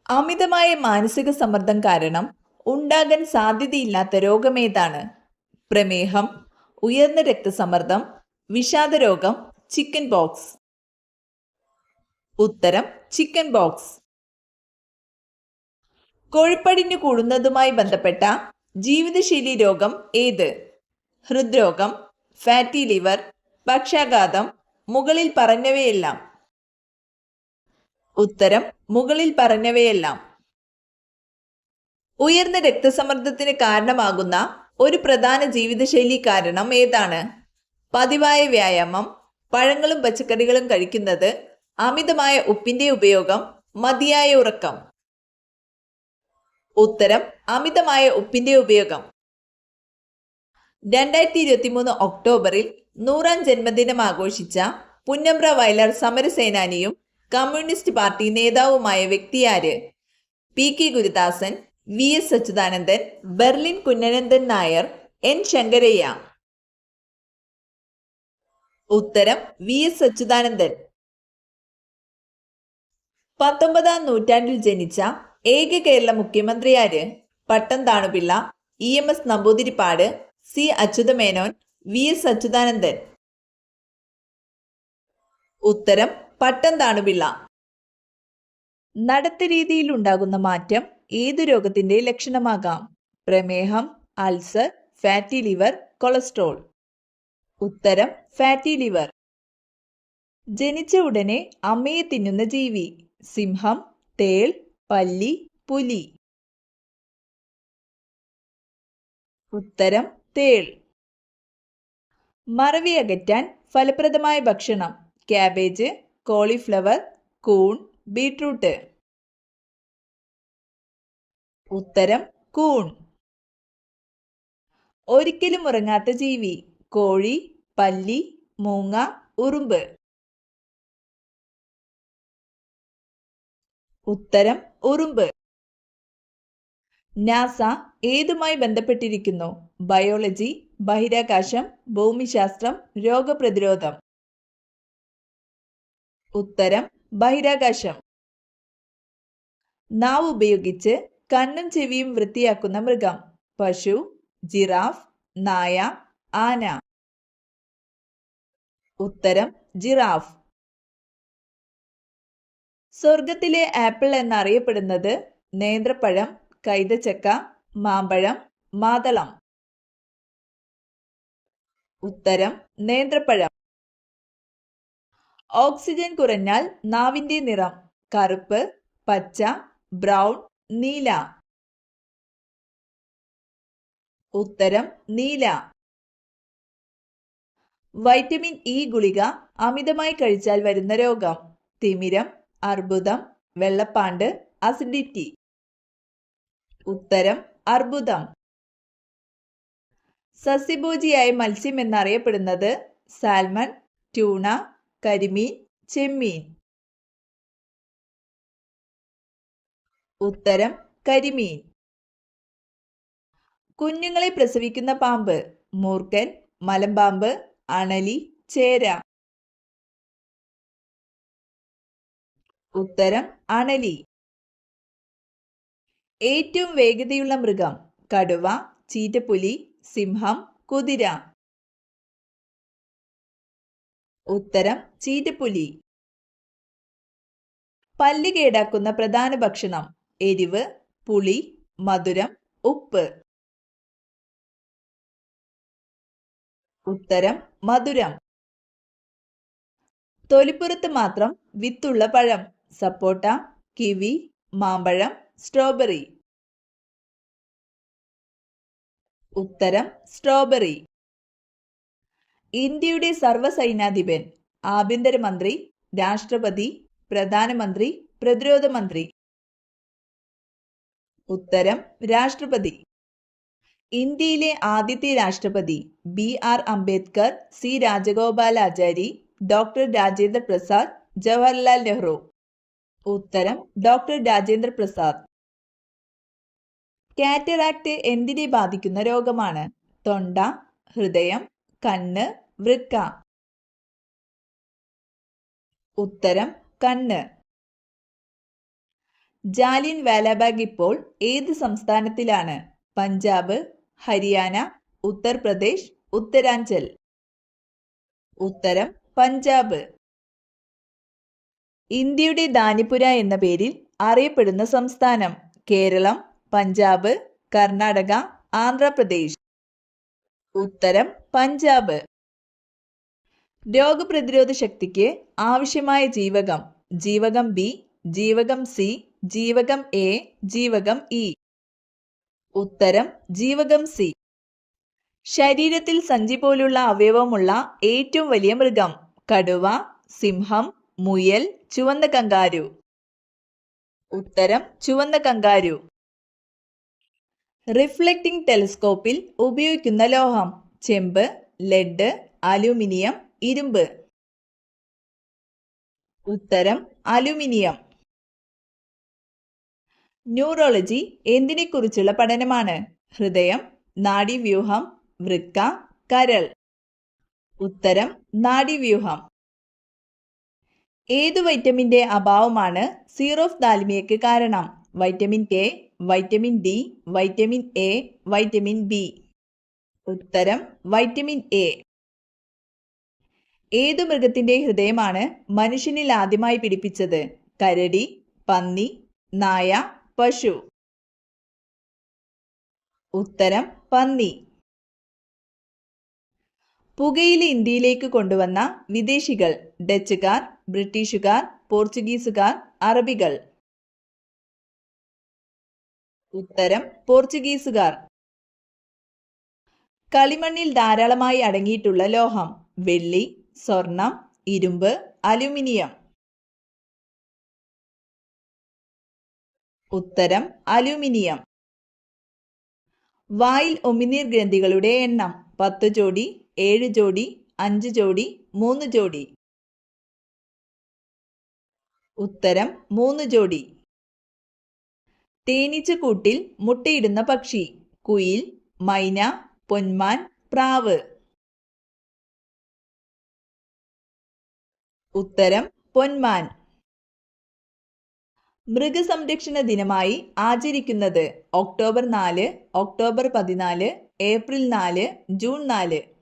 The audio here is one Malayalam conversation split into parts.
അമിതമായ മാനസിക സമ്മർദ്ദം കാരണം ഉണ്ടാകാൻ സാധ്യതയില്ലാത്ത രോഗമേതാണ്? പ്രമേഹം, ഉയർന്ന രക്തസമ്മർദ്ദം, വിഷാദരോഗം, ചിക്കൻ ബോക്സ്. ഉത്തരം ചിക്കൻ ബോക്സ്. കൊഴുപ്പടിഞ്ഞു കൂടുന്നതുമായി ബന്ധപ്പെട്ട ജീവിതശൈലി രോഗം ഏത്? ഹൃദ്രോഗം, ഫാറ്റി ലിവർ, പക്ഷാഘാതം, മുകളിൽ പറഞ്ഞവയെല്ലാം. ഉത്തരം മുകളിൽ പറഞ്ഞവയെല്ലാം. ഉയർന്ന രക്തസമ്മർദ്ദത്തിന് കാരണമാകുന്ന ഒരു പ്രധാന ജീവിതശൈലി കാരണം ഏതാണ്? പതിവായ വ്യായാമം, പഴങ്ങളും പച്ചക്കറികളും കഴിക്കുന്നത്, അമിതമായ ഉപ്പിന്റെ ഉപയോഗം, മതിയായ ഉറക്കം. ഉത്തരം അമിതമായ ഉപ്പിന്റെ ഉപയോഗം. 2023 ഒക്ടോബറിൽ 100ാം ജന്മദിനം ആഘോഷിച്ച പുന്നമ്ര വയലാർ സമരസേനാനിയും കമ്മ്യൂണിസ്റ്റ് പാർട്ടി നേതാവുമായ വ്യക്തിയാര്? P K Gurudasan, V S Achuthanandan, Berlin Kunhanandan Nair, N Sankaraiah. ഉത്തരം വി എസ് അച്യുതാനന്ദൻ. 19ാം നൂറ്റാണ്ടിൽ ജനിച്ച ഏക കേരള മുഖ്യമന്ത്രി ആര്? Pattom Thanupillai, E M S Namboodiripad, C Achuthamenon, V S Achuthanandan. ഉത്തരം പട്ടം താണുപിള്ള. നടത്ത രീതിയിൽ ഉണ്ടാകുന്ന മാറ്റം ഏതു രോഗത്തിന്റെ ലക്ഷണമാകാം? പ്രമേഹം, അൾസർ, ഫാറ്റി ലിവർ, കൊളസ്ട്രോൾ. ഉത്തരം ഫാറ്റി ലിവർ. ജനിച്ച ഉടനെ അമ്മയെ തിന്നുന്ന ജീവി? സിംഹം, തേൾ, പല്ലി, പുലി. ഉത്തരം തേൾ. മറവി അകറ്റാൻ ഫലപ്രദമായ ഭക്ഷണം? ക്യാബേജ്, കോളിഫ്ലവർ, കൂൺ, ബീട്രൂട്ട്. ഉത്തരം കൂൺ. ഒരിക്കലും ഉറങ്ങാത്ത ജീവി? കോഴി, പല്ലി, മൂങ്ങ, ഉറുമ്പ്. ഉത്തരം ഉറുമ്പ്. നാസ ഏതുമായി ബന്ധപ്പെട്ടിരിക്കുന്നു? ബയോളജി, ബഹിരാകാശം, ഭൂമിശാസ്ത്രം, രോഗപ്രതിരോധം. ഉത്തരം ബഹിരാകാശം. നാവ് ഉപയോഗിച്ച് കണ്ണും ചെവിയും വൃത്തിയാക്കുന്ന മൃഗം? പശു, ജിറാഫ്, നായ, ആന. ഉത്തരം ജിറാഫ്. സ്വർഗത്തിലെ ആപ്പിൾ എന്നറിയപ്പെടുന്നത്? നേന്ത്രപ്പഴം, കൈതച്ചക്ക, മാമ്പഴം, മാതളം. ഉത്തരം നേന്ത്രപ്പഴം. ഓക്സിജൻ കുറഞ്ഞാൽ നാവിന്റെ നിറം? കറുപ്പ്, പച്ച, ബ്രൗൺ, നീല. ഉത്തരം നീല. വൈറ്റമിൻ ഇ ഗുളിക അമിതമായി കഴിച്ചാൽ വരുന്ന രോഗം? തിമിരം, അർബുദം, വെള്ളപ്പാണ്ട്, അസിഡിറ്റി. ഉത്തരം അർബുദം. സസ്യഭോജിയായ മത്സ്യം എന്നറിയപ്പെടുന്നത്? സാൽമൺ, ട്യൂണ, കരിമീൻ, ചെമ്മീൻ. ഉത്തരം കരിമീൻ. കുഞ്ഞുങ്ങളെ പ്രസവിക്കുന്ന പാമ്പ്? മൂർഖൻ, മലമ്പാമ്പ്, അണലി, ചേര. ഉത്തരം അണലി. ഏറ്റവും വേഗതയുള്ള മൃഗം? കടുവ, ചീറ്റപ്പുലി, സിംഹം, കുതിര. ഉത്തരം ചീറ്റപ്പുലി. പല്ല് കേടാക്കുന്ന പ്രധാന ഭക്ഷണം? എരിവ്, പുളി, മധുരം, ഉപ്പ്. ഉത്തരം മധുരം. തൊലിപ്പുറത്ത് മാത്രം വിത്തുള്ള പഴം? സപ്പോട്ട, കിവി, മാമ്പഴം, സ്ട്രോബെറി. ഉത്തരം സ്ട്രോബെറി. ഇന്ത്യയുടെ സർവ്വസൈന്യാധിപൻ? ആഭ്യന്തരമന്ത്രി, രാഷ്ട്രപതി, പ്രധാനമന്ത്രി, പ്രതിരോധ മന്ത്രി. ഉത്തരം രാഷ്ട്രപതി. ഇന്ത്യയിലെ ആദ്യത്തെ രാഷ്ട്രപതി? B R Ambedkar, C Rajagopalachari, doctor Rajendra Prasad, Jawaharlal Nehru. ഉത്തരം ഡോക്ടർ രാജേന്ദ്ര പ്രസാദ്. കാറ്ററാക്ട് എന്തിനെ ബാധിക്കുന്ന രോഗമാണ്? തൊണ്ട, ഹൃദയം, കണ്ണ്, വൃക്ക. ഉത്തരം കണ്ണ്. ജാലിയൻ വാലാബാഗ് ഇപ്പോൾ ഏത് സംസ്ഥാനത്തിലാണ്? പഞ്ചാബ്, ഹരിയാന, ഉത്തർപ്രദേശ്, ഉത്തരാഞ്ചൽ. ഉത്തരം പഞ്ചാബ്. ഇന്ത്യയുടെ ദാനിപുര എന്ന പേരിൽ അറിയപ്പെടുന്ന സംസ്ഥാനം? കേരളം, പഞ്ചാബ്, കർണാടക, ആന്ധ്രാപ്രദേശ്. ഉത്തരം പഞ്ചാബ്. രോഗപ്രതിരോധ ശക്തിക്ക് ആവശ്യമായ ജീവകം? ജീവകം ബി, ജീവകം സി, ജീവകം എ, ജീവകം ഇ. ഉത്തരം ജീവകം സി. ശരീരത്തിൽ സഞ്ചി പോലുള്ള അവയവമുള്ള ഏറ്റവും വലിയ മൃഗം? കടുവ, സിംഹം, മുയൽ, ചുവന്ന കങ്കാരു. ഉത്തരം ചുവന്ന കങ്കാരു. റിഫ്ലക്റ്റിംഗ് ടെലിസ്കോപ്പിൽ ഉപയോഗിക്കുന്ന ലോഹം? ചെമ്പ്, ലെഡ്, അലൂമിനിയം, ഇരുമ്പ്. ഉത്തരം അലൂമിനിയം. ന്യൂറോളജി എന്തിനെക്കുറിച്ചുള്ള പഠനമാണ്? ഹൃദയം, നാഡീവ്യൂഹം, വൃക്ക, കരൾ. ഉത്തരം നാഡീവ്യൂഹം. ഏതു വൈറ്റമിന്റെ അഭാവമാണ് സീറോഫ്താൽമിയയ്ക്ക് കാരണം? Vitamin K, vitamin D, vitamin A, vitamin B. ഉത്തരം വൈറ്റമിൻ എ. ഏതു മൃഗത്തിന്റെ ഹൃദയമാണ് മനുഷ്യനിൽ ആദ്യമായി പിടിപ്പിച്ചത്? കരടി, പന്നി, നായ, പശു. ഉത്തരം പന്നി. പുകയില ഇന്ത്യയിലേക്ക് കൊണ്ടുവന്ന വിദേശികൾ? ഡച്ചുകാർ, ബ്രിട്ടീഷുകാർ, പോർച്ചുഗീസുകാർ, അറബികൾ. ഉത്തരം പോർച്ചുഗീസുകാർ. കളിമണ്ണിൽ ധാരാളമായി അടങ്ങിയിട്ടുള്ള ലോഹം? വെള്ളി, സ്വർണം, ഇരുമ്പ്, അലുമിനിയം. ഉത്തരം അലൂമിനിയം. വായിൽ ഉമിനീർ ഗ്രന്ഥികളുടെ എണ്ണം? 10 ജോഡി, 7 ജോഡി, 5 ജോഡി, 3 ജോഡി. ഉത്തരം 3 ജോഡി. തേനീച്ചക്കൂട്ടിൽ മുട്ടയിടുന്ന പക്ഷി? കുയിൽ, മൈന, പൊന്മാൻ, പ്രാവ്. ഉത്തരം പൊന്മാൻ. മൃഗസംരക്ഷണ ദിനമായി ആചരിക്കുന്നത്? October 4, October 14, April 4, June 4.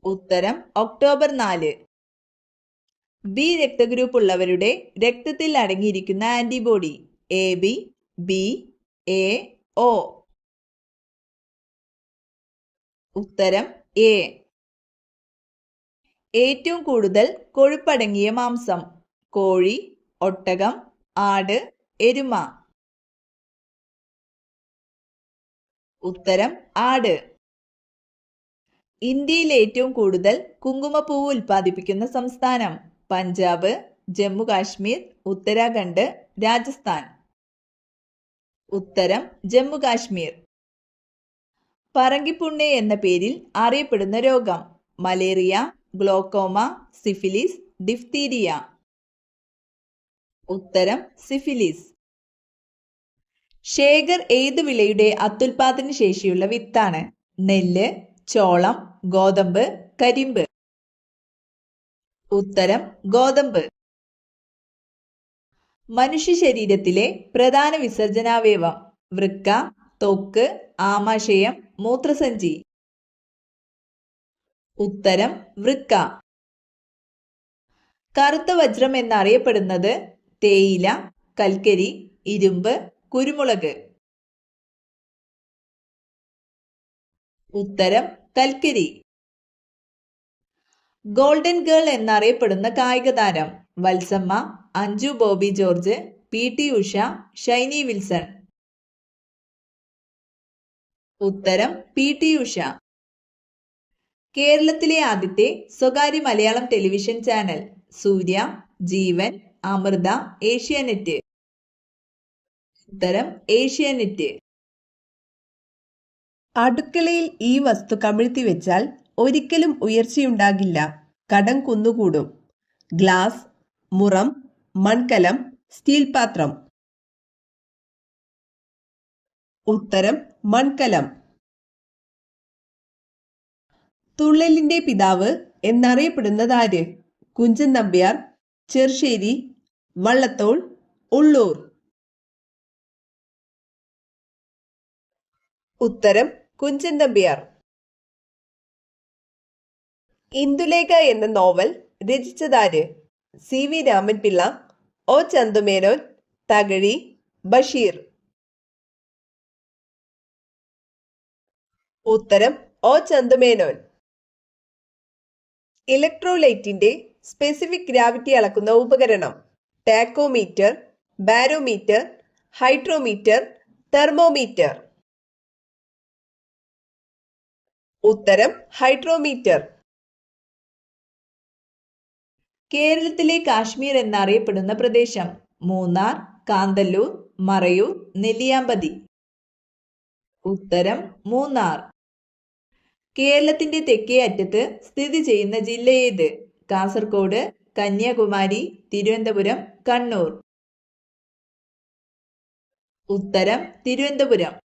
ഉത്തരം ഒക്ടോബർ 4. ബി രക്തഗ്രൂപ്പ് ഉള്ളവരുടെ രക്തത്തിൽ അടങ്ങിയിരിക്കുന്ന antibody? A B, B, A, O. ഉത്തരം എ. ഏറ്റവും കൂടുതൽ കൊഴുപ്പടങ്ങിയ മാംസം? കോഴി, ഒട്ടകം, ആട്, എരുമ. ഉത്തരം ആട്. ഇന്ത്യയിൽ ഏറ്റവും കൂടുതൽ കുങ്കുമപ്പൂവ് ഉൽപ്പാദിപ്പിക്കുന്ന സംസ്ഥാനം? പഞ്ചാബ്, ജമ്മു കാശ്മീർ, ഉത്തരാഖണ്ഡ്, രാജസ്ഥാൻ. ഉത്തരം ജമ്മു കാശ്മീർ. പറങ്കിപ്പുണ്ണ് എന്ന പേരിൽ അറിയപ്പെടുന്ന രോഗം? Malaria, glaucoma, syphilis, diphtheria. ഉത്തരം സിഫിലിസ്. ശേഖർ ഏതു വിളയുടെ അത്യുൽപാദന ശേഷിയുള്ള വിത്താണ്? നെല്ല്, ചോളം, ഗോതമ്പ്, കരിമ്പ്. ഉത്തരം ഗോതമ്പ്. മനുഷ്യ ശരീരത്തിലെ പ്രധാന വിസർജനാവയവം? വൃക്ക, ത്വക്ക്, ആമാശയം, മൂത്രസഞ്ചി. ഉത്തരം വൃക്ക. കറുത്ത വജ്രം എന്നറിയപ്പെടുന്നത്? തേയില, കൽക്കരി, ഇരുമ്പ്, കുരുമുളക്. ഉത്തരം കൽക്കരി. ഗോൾഡൻ ഗേൾ എന്നറിയപ്പെടുന്ന കായിക താരം? Valsamma, Anju Bobby George, PT Usha, Shiny Wilson. ഉത്തരം PT ഉഷ. കേരളത്തിലെ ആദ്യത്തെ സ്വകാര്യ മലയാളം ടെലിവിഷൻ ചാനൽ? സൂര്യ, ജീവൻ, അമൃത, ഏഷ്യാനെറ്റ്. ഉത്തരം ഏഷ്യാനെറ്റ്. അടുക്കളയിൽ ഈ വസ്തു കമിഴ്ത്തി വെച്ചാൽ ഒരിക്കലും ഉയർച്ചയുണ്ടാകില്ല, കടം കുന്നുകൂടും. ഗ്ലാസ്, മുറം, മൺകലം, സ്റ്റീൽ പാത്രം. ഉത്തരം മൺകലം. തുള്ളലിന്റെ പിതാവ് എന്നറിയപ്പെടുന്നതാര്? കുഞ്ചൻ നമ്പ്യാർ, ചെർശ്ശേരി, വള്ളത്തോൾ, ഉള്ളൂർ. ഉത്തരം കുഞ്ചൻ നമ്പ്യാർ. ഇന്ദുലേഖ എന്ന നോവൽ രചിച്ചതാര്? CV Ramanpillai, O Chandumenon, Thakazhi, Basheer. ഉത്തരം O ചന്തുമേനോൻ. ഇലക്ട്രോലൈറ്റിന്റെ സ്പെസിഫിക് ഗ്രാവിറ്റി അളക്കുന്ന ഉപകരണം? Tachometer, barometer, hydrometer, thermometer. ഉത്തരം ഹൈഡ്രോമീറ്റർ. കേരളത്തിലെ കാശ്മീർ എന്നറിയപ്പെടുന്ന പ്രദേശം? മൂന്നാർ, കാന്തല്ലൂർ, മറയൂർ, നെല്ലിയാമ്പതി. ഉത്തരം മൂന്നാർ. കേരളത്തിന്റെ തെക്കേ അറ്റത്ത് സ്ഥിതി ചെയ്യുന്ന ജില്ല ഏത്? കാസർഗോഡ്, കന്യാകുമാരി, തിരുവനന്തപുരം, കണ്ണൂർ. ഉത്തരം തിരുവനന്തപുരം.